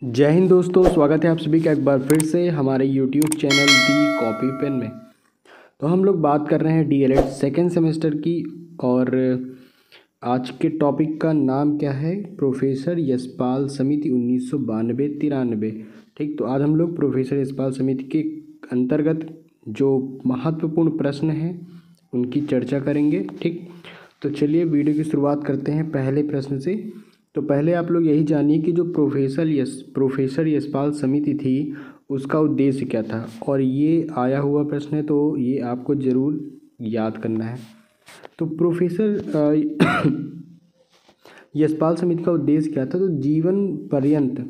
जय हिंद दोस्तों, स्वागत है आप सभी का एक बार फिर से हमारे YouTube चैनल दी कॉपी पेन में। तो हम लोग बात कर रहे हैं डीएलएड सेकेंड सेमेस्टर की। और आज के टॉपिक का नाम क्या है? प्रोफेसर यशपाल समिति 1992-93। ठीक, तो आज हम लोग प्रोफेसर यशपाल समिति के अंतर्गत जो महत्वपूर्ण प्रश्न हैं उनकी चर्चा करेंगे। ठीक, तो चलिए वीडियो की शुरुआत करते हैं पहले प्रश्न से। तो पहले आप लोग यही जानिए कि जो प्रोफेसर यशपाल समिति थी उसका उद्देश्य क्या था। और ये आया हुआ प्रश्न है तो ये आपको ज़रूर याद करना है। तो प्रोफेसर यशपाल समिति का उद्देश्य क्या था? तो जीवन पर्यंत,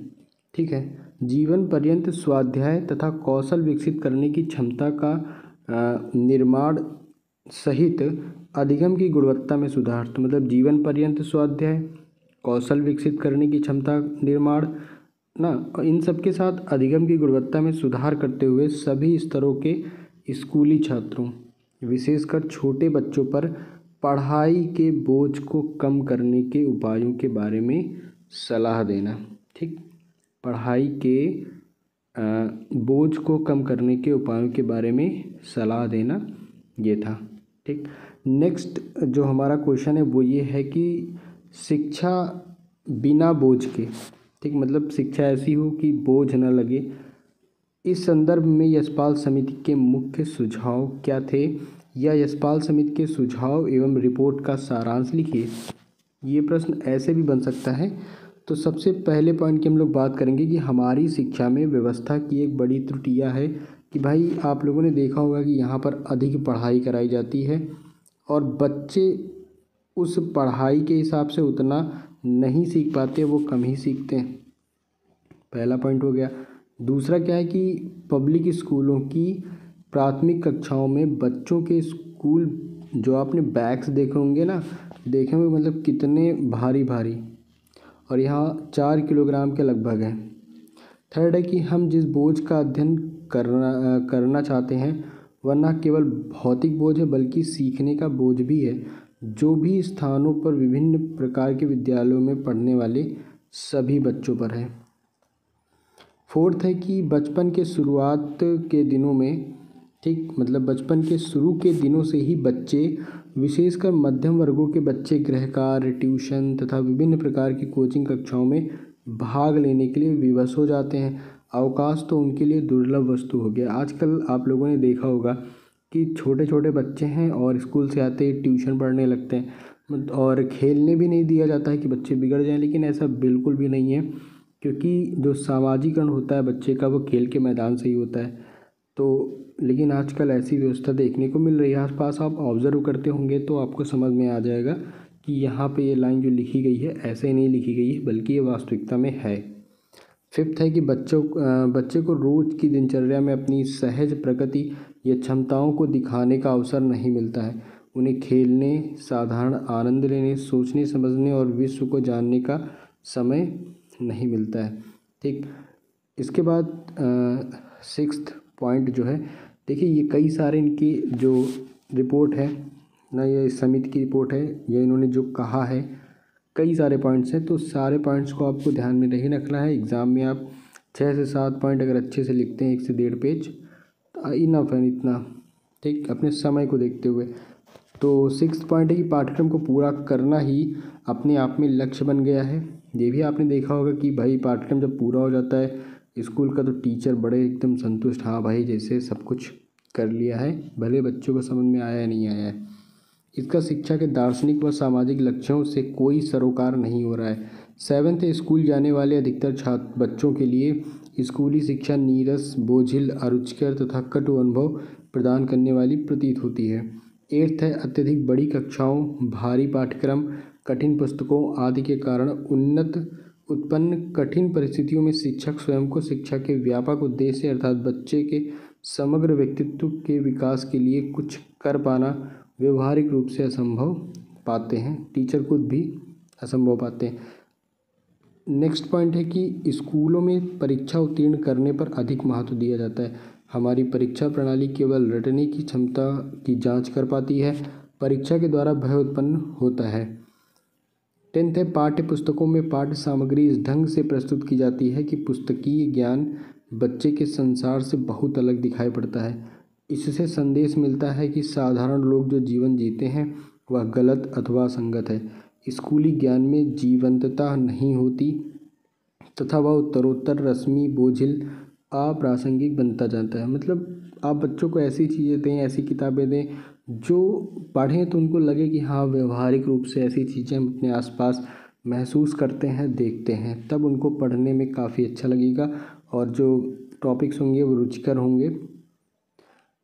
ठीक है, जीवन पर्यंत स्वाध्याय तथा कौशल विकसित करने की क्षमता का निर्माण सहित अधिगम की गुणवत्ता में सुधार। तो मतलब जीवन पर्यंत स्वाध्याय, कौशल विकसित करने की क्षमता निर्माण ना, इन सब के साथ अधिगम की गुणवत्ता में सुधार करते हुए सभी स्तरों के स्कूली छात्रों, विशेषकर छोटे बच्चों पर पढ़ाई के बोझ को कम करने के उपायों के बारे में सलाह देना। ठीक, पढ़ाई के बोझ को कम करने के उपायों के बारे में सलाह देना ये था। ठीक, नेक्स्ट जो हमारा क्वेश्चन है वो ये है कि शिक्षा बिना बोझ के, ठीक, मतलब शिक्षा ऐसी हो कि बोझ न लगे। इस संदर्भ में यशपाल समिति के मुख्य सुझाव क्या थे, या यशपाल समिति के सुझाव एवं रिपोर्ट का सारांश लिखिए। ये प्रश्न ऐसे भी बन सकता है। तो सबसे पहले पॉइंट की हम लोग बात करेंगे कि हमारी शिक्षा में व्यवस्था की एक बड़ी त्रुटि यह है कि भाई आप लोगों ने देखा होगा कि यहाँ पर अधिक पढ़ाई कराई जाती है और बच्चे उस पढ़ाई के हिसाब से उतना नहीं सीख पाते, वो कम ही सीखते हैं। पहला पॉइंट हो गया। दूसरा क्या है कि पब्लिक स्कूलों की प्राथमिक कक्षाओं में बच्चों के स्कूल जो आपने बैग्स देखे होंगे ना, देखे होंगे मतलब कितने भारी भारी, और यहाँ 4 किलोग्राम के लगभग है। थर्ड है कि हम जिस बोझ का अध्ययन करना चाहते हैं वह न केवल भौतिक बोझ है बल्कि सीखने का बोझ भी है, जो भी स्थानों पर विभिन्न प्रकार के विद्यालयों में पढ़ने वाले सभी बच्चों पर है। फोर्थ है कि बचपन के शुरुआत के दिनों में, ठीक, मतलब बचपन के शुरू के दिनों से ही बच्चे, विशेषकर मध्यम वर्गों के बच्चे, गृह कार्य, ट्यूशन तथा विभिन्न प्रकार की कोचिंग कक्षाओं में भाग लेने के लिए विवश हो जाते हैं। अवकाश तो उनके लिए दुर्लभ वस्तु हो गया। आजकल आप लोगों ने देखा होगा कि छोटे छोटे बच्चे हैं और स्कूल से आते ही ट्यूशन पढ़ने लगते हैं, और खेलने भी नहीं दिया जाता है कि बच्चे बिगड़ जाएं। लेकिन ऐसा बिल्कुल भी नहीं है, क्योंकि जो सामाजिकरण होता है बच्चे का वो खेल के मैदान से ही होता है। तो लेकिन आजकल ऐसी व्यवस्था देखने को मिल रही है आसपास। आप ऑब्ज़र्व करते होंगे तो आपको समझ में आ जाएगा कि यहाँ पे ये लाइन जो लिखी गई है ऐसे नहीं लिखी गई है, बल्कि ये वास्तविकता में है। फिफ्थ है कि बच्चे को रोज़ की दिनचर्या में अपनी सहज प्रकृति या क्षमताओं को दिखाने का अवसर नहीं मिलता है। उन्हें खेलने, साधारण आनंद लेने, सोचने समझने और विश्व को जानने का समय नहीं मिलता है। ठीक, इसके बाद सिक्स्थ पॉइंट जो है, देखिए ये कई सारे इनकी जो रिपोर्ट है ना, ये समिति की रिपोर्ट है, ये इन्होंने जो कहा है कई सारे पॉइंट्स हैं। तो सारे पॉइंट्स को आपको ध्यान में नहीं रखना है। एग्ज़ाम में आप 6 से 7 पॉइंट अगर अच्छे से लिखते हैं 1 से 1.5 पेज, तो इनफ है इतना, ठीक, अपने समय को देखते हुए। तो सिक्स्थ पॉइंट है कि पाठ्यक्रम को पूरा करना ही अपने आप में लक्ष्य बन गया है। ये भी आपने देखा होगा कि भाई पाठ्यक्रम जब पूरा हो जाता है स्कूल का तो टीचर बड़े एकदम संतुष्ट, हाँ भाई जैसे सब कुछ कर लिया है, भले बच्चों को समझ में आया या नहीं आया है। इसका शिक्षा के दार्शनिक व सामाजिक लक्ष्यों से कोई सरोकार नहीं हो रहा है। सेवन्थ है, स्कूल जाने वाले अधिकतर छात्र बच्चों के लिए स्कूली शिक्षा नीरस, बोझिल, अरुचिकर तथा कटु अनुभव प्रदान करने वाली प्रतीत होती है। एट्थ है, अत्यधिक बड़ी कक्षाओं, भारी पाठ्यक्रम, कठिन पुस्तकों आदि के कारण उत्पन्न कठिन परिस्थितियों में शिक्षक स्वयं को शिक्षा के व्यापक उद्देश्य अर्थात बच्चे के समग्र व्यक्तित्व के विकास के लिए कुछ कर पाना व्यवहारिक रूप से असंभव पाते हैं, टीचर खुद भी असंभव पाते हैं। नेक्स्ट पॉइंट है कि स्कूलों में परीक्षा उत्तीर्ण करने पर अधिक महत्व दिया जाता है। हमारी परीक्षा प्रणाली केवल रटने की क्षमता की जांच कर पाती है, परीक्षा के द्वारा भय उत्पन्न होता है। 10th है, पाठ्य पुस्तकों में पाठ्य सामग्री इस ढंग से प्रस्तुत की जाती है कि पुस्तकीय ज्ञान बच्चे के संसार से बहुत अलग दिखाई पड़ता है। इससे संदेश मिलता है कि साधारण लोग जो जीवन जीते हैं वह गलत अथवा असंगत है। स्कूली ज्ञान में जीवंतता नहीं होती तथा वह उत्तरोत्तर रस्मी, बोझिल, अप्रासंगिक बनता जाता है। मतलब आप बच्चों को ऐसी चीज़ें दें, ऐसी किताबें दें जो पढ़ें तो उनको लगे कि हाँ, व्यवहारिक रूप से ऐसी चीज़ें हम अपने आसपास महसूस करते हैं, देखते हैं, तब उनको पढ़ने में काफ़ी अच्छा लगेगा और जो टॉपिक्स होंगे वो रुचिकर होंगे।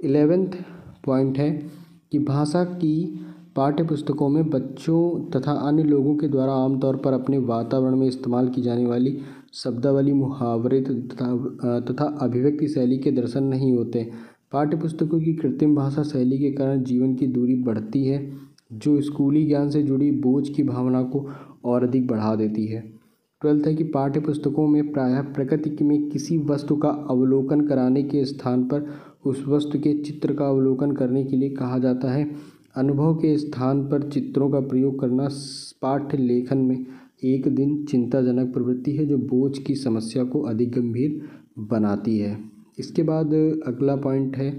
11th पॉइंट है कि भाषा की पाठ्य पुस्तकों में बच्चों तथा अन्य लोगों के द्वारा आमतौर पर अपने वातावरण में इस्तेमाल की जाने वाली शब्दावली, मुहावरे तथा अभिव्यक्ति शैली के दर्शन नहीं होते। पाठ्य पुस्तकों की कृत्रिम भाषा शैली के कारण जीवन की दूरी बढ़ती है, जो स्कूली ज्ञान से जुड़ी बोझ की भावना को और अधिक बढ़ा देती है। 12th है कि पाठ्य पुस्तकों में प्रायः प्रकृति में किसी वस्तु का अवलोकन कराने के स्थान पर उस वस्तु के चित्र का अवलोकन करने के लिए कहा जाता है। अनुभव के स्थान पर चित्रों का प्रयोग करना पाठ्य लेखन में एक दिन चिंताजनक प्रवृत्ति है, जो बोझ की समस्या को अधिक गंभीर बनाती है। इसके बाद अगला पॉइंट है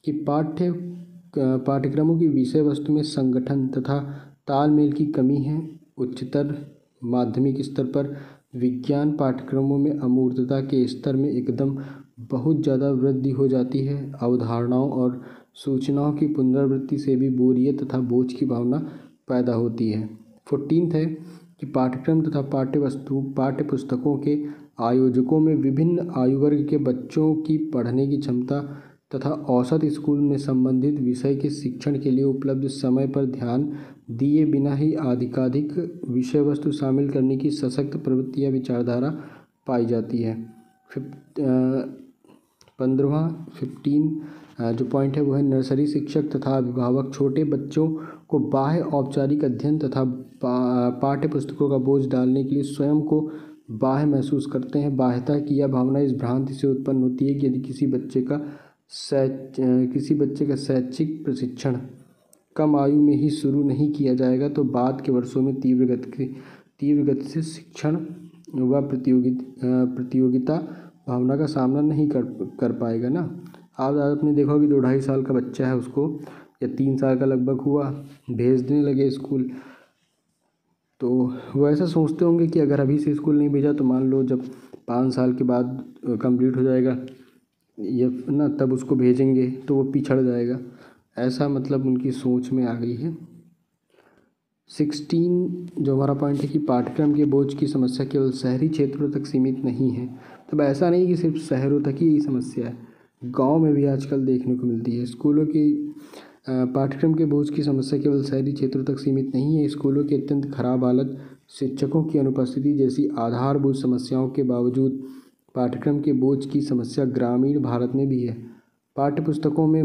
कि पाठ्यक्रमों की विषय वस्तु में संगठन तथा तालमेल की कमी है। उच्चतर माध्यमिक स्तर पर विज्ञान पाठ्यक्रमों में अमूर्तता के स्तर में एकदम बहुत ज़्यादा वृद्धि हो जाती है। अवधारणाओं और सूचनाओं की पुनरावृत्ति से भी बोरियत तथा बोझ की भावना पैदा होती है। 14th है कि पाठ्यक्रम तथा पाठ्य पुस्तकों के आयोजकों में विभिन्न आयु वर्ग के बच्चों की पढ़ने की क्षमता तथा औसत स्कूल में संबंधित विषय के शिक्षण के लिए उपलब्ध समय पर ध्यान दिए बिना ही अधिकाधिक विषय वस्तु शामिल करने की सशक्त प्रवृत्ति या विचारधारा पाई जाती है। 15 जो पॉइंट है वो है, नर्सरी शिक्षक तथा अभिभावक छोटे बच्चों को बाह्य औपचारिक अध्ययन तथा पाठ्य पुस्तकों का बोझ डालने के लिए स्वयं को बाह्य महसूस करते हैं। बाह्यता की यह भावना इस भ्रांति से उत्पन्न होती है कि यदि किसी बच्चे का शैक्षिक प्रशिक्षण कम आयु में ही शुरू नहीं किया जाएगा तो बाद के वर्षों में तीव्र गति से शिक्षण व प्रतियोगिता भावना का सामना नहीं कर पाएगा ना। आज आपने देखा कि 2-2.5 साल का बच्चा है, उसको या 3 साल का लगभग हुआ, भेज देने लगे स्कूल, तो वो ऐसा सोचते होंगे कि अगर अभी से स्कूल नहीं भेजा तो मान लो जब 5 साल के बाद कंप्लीट हो जाएगा ये ना, तब उसको भेजेंगे तो वो पिछड़ जाएगा। ऐसा मतलब उनकी सोच में आ गई है। 16 जो हमारा पॉइंट है कि पाठ्यक्रम के बोझ की समस्या केवल शहरी क्षेत्रों तक सीमित नहीं है। तब ऐसा नहीं कि सिर्फ शहरों तक ही यही समस्या है, गांव में भी आजकल देखने को मिलती है। स्कूलों की पाठ्यक्रम के बोझ की समस्या केवल शहरी क्षेत्रों तक सीमित नहीं है। स्कूलों की अत्यंत खराब हालत, शिक्षकों की अनुपस्थिति जैसी आधारभूत समस्याओं के बावजूद पाठ्यक्रम के बोझ की समस्या ग्रामीण भारत में भी है। पाठ्य पुस्तकों में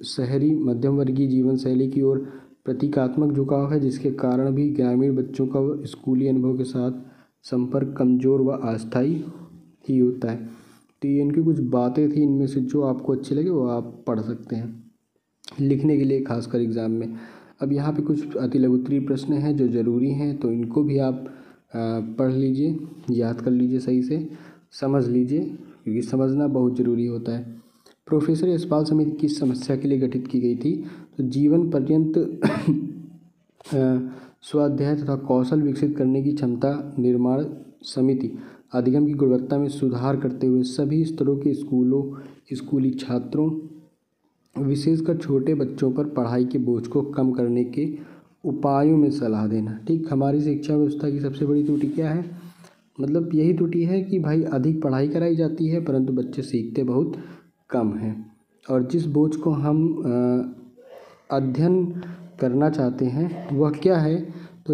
शहरी मध्यम वर्गीय जीवन शैली की ओर प्रतीकात्मक झुकाव है, जिसके कारण भी ग्रामीण बच्चों का स्कूली अनुभव के साथ संपर्क कमज़ोर व अस्थायी ही होता है। तो ये इनकी कुछ बातें थी, इनमें से जो आपको अच्छे लगे वो आप पढ़ सकते हैं लिखने के लिए, खासकर एग्ज़ाम में। अब यहाँ पे कुछ अति लघुत्तरीय प्रश्न हैं जो ज़रूरी हैं, तो इनको भी आप पढ़ लीजिए, याद कर लीजिए, सही से समझ लीजिए, क्योंकि समझना बहुत ज़रूरी होता है। प्रोफेसर यशपाल समिति किस समस्या के लिए गठित की गई थी? तो जीवन पर्यंत स्वाध्याय तथा कौशल विकसित करने की क्षमता निर्माण समिति अधिगम की गुणवत्ता में सुधार करते हुए सभी स्तरों के स्कूली छात्रों, विशेषकर छोटे बच्चों पर पढ़ाई के बोझ को कम करने के उपायों में सलाह देना। ठीक, हमारी शिक्षा व्यवस्था की सबसे बड़ी त्रुटि क्या है? मतलब यही त्रुटि है कि भाई अधिक पढ़ाई कराई जाती है परंतु बच्चे सीखते बहुत कम हैं। और जिस बोझ को हम अध्ययन करना चाहते हैं वह क्या है? तो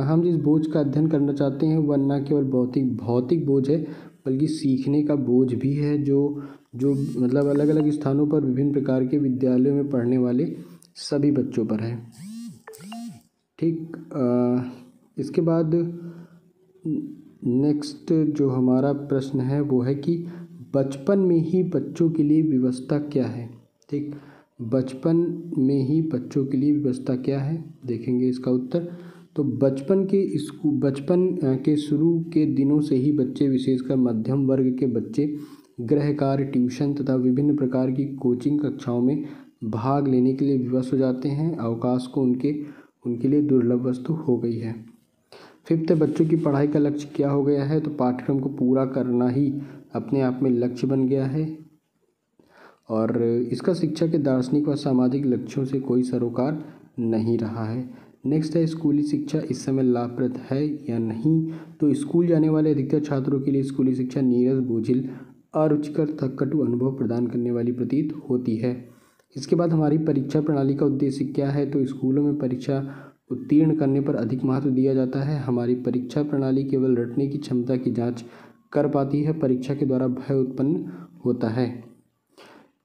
हम जिस बोझ का अध्ययन करना चाहते हैं वह न केवल भौतिक बोझ है बल्कि सीखने का बोझ भी है, जो मतलब अलग अलग स्थानों पर विभिन्न प्रकार के विद्यालयों में पढ़ने वाले सभी बच्चों पर है। ठीक, इसके बाद नेक्स्ट जो हमारा प्रश्न है वो है कि बचपन में ही बच्चों के लिए व्यवस्था क्या है? ठीक, बचपन में ही बच्चों के लिए व्यवस्था क्या है, देखेंगे इसका उत्तर। तो बचपन के शुरू के दिनों से ही बच्चे, विशेषकर मध्यम वर्ग के बच्चे, गृह कार्य, ट्यूशन तथा विभिन्न प्रकार की कोचिंग कक्षाओं में भाग लेने के लिए विवश हो जाते हैं। अवकाश को उनके लिए दुर्लभ वस्तु हो गई है। फिफ्थ, बच्चों की पढ़ाई का लक्ष्य क्या हो गया है? तो पाठ्यक्रम को पूरा करना ही अपने आप में लक्ष्य बन गया है और इसका शिक्षा के दार्शनिक व सामाजिक लक्ष्यों से कोई सरोकार नहीं रहा है। नेक्स्ट है, स्कूली शिक्षा इस समय लाभप्रद है या नहीं? तो स्कूल जाने वाले अधिकतर छात्रों के लिए स्कूली शिक्षा नीरस, बोझिल, अरुचिकर तथा कटु अनुभव प्रदान करने वाली प्रतीत होती है। इसके बाद हमारी परीक्षा प्रणाली का उद्देश्य क्या है? तो स्कूलों में परीक्षा उत्तीर्ण करने पर अधिक महत्व दिया जाता है। हमारी परीक्षा प्रणाली केवल रटने की क्षमता की जांच कर पाती है, परीक्षा के द्वारा भय उत्पन्न होता है।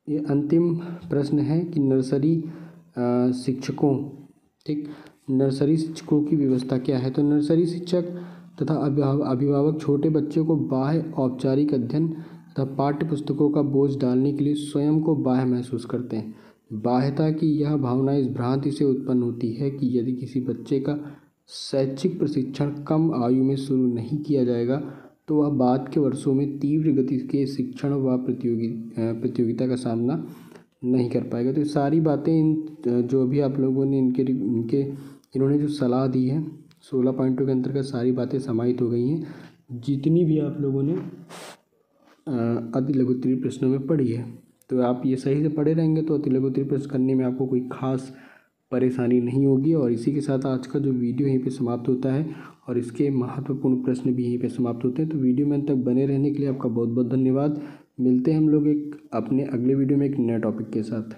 ये अंतिम प्रश्न है कि नर्सरी शिक्षकों की व्यवस्था क्या है? तो नर्सरी शिक्षक तथा अभिभावक छोटे बच्चों को बाह्य औपचारिक अध्ययन तथा पाठ्य पुस्तकों का बोझ डालने के लिए स्वयं को बाह्य महसूस करते हैं। बाह्यता की यह भावना इस भ्रांति से उत्पन्न होती है कि यदि किसी बच्चे का शैक्षिक प्रशिक्षण कम आयु में शुरू नहीं किया जाएगा तो वह बाद के वर्षों में तीव्र गति के शिक्षण व प्रतियोगिता का सामना नहीं कर पाएगा। तो सारी बातें जो भी आप लोगों ने इन्होंने जो सलाह दी है 16 पॉइंटों के अंतर्गत सारी बातें समाहित हो गई हैं, जितनी भी आप लोगों ने अति लघु उत्तरीय प्रश्नों में पढ़ी है। तो आप ये सही से पढ़े रहेंगे तो अति लघु उत्तरीय प्रश्न करने में आपको कोई खास परेशानी नहीं होगी। और इसी के साथ आज का जो वीडियो यहीं पे समाप्त होता है और इसके महत्वपूर्ण प्रश्न भी यहीं पे समाप्त होते हैं। तो वीडियो में अंत तक बने रहने के लिए आपका बहुत बहुत धन्यवाद। मिलते हैं हम लोग अपने अगले वीडियो में एक नए टॉपिक के साथ।